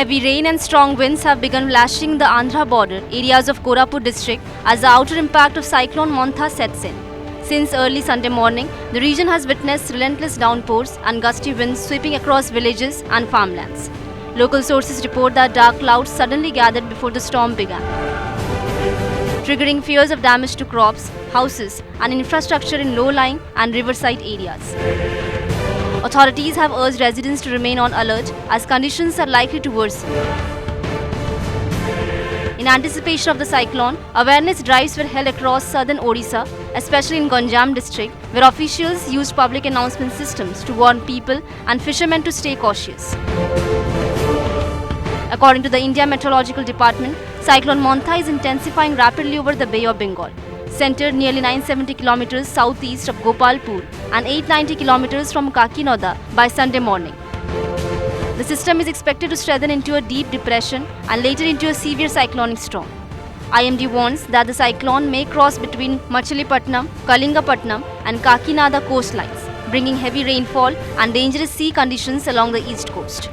Heavy rain and strong winds have begun lashing the Andhra border areas of Koraput district as the outer impact of cyclone Montha sets in. Since early Sunday morning, the region has witnessed relentless downpours and gusty winds sweeping across villages and farmlands. Local sources report that dark clouds suddenly gathered before the storm began, triggering fears of damage to crops, houses, and infrastructure in low-lying and riverside areas. Authorities have urged residents to remain on alert as conditions are likely to worsen. In anticipation of the cyclone, awareness drives were held across southern Odisha, especially in Ganjam district, where officials used public announcement systems to warn people and fishermen to stay cautious. According to the India Meteorological Department, Cyclone Montha is intensifying rapidly over the Bay of Bengal, centered nearly 970 kilometers southeast of Gopalpur and 890 kilometers from Kakinada by Sunday morning. The system is expected to strengthen into a deep depression and later into a severe cyclonic storm. IMD warns that the cyclone may cross between Machilipatnam, Kalingapatnam and Kakinada coastlines, bringing heavy rainfall and dangerous sea conditions along the east coast.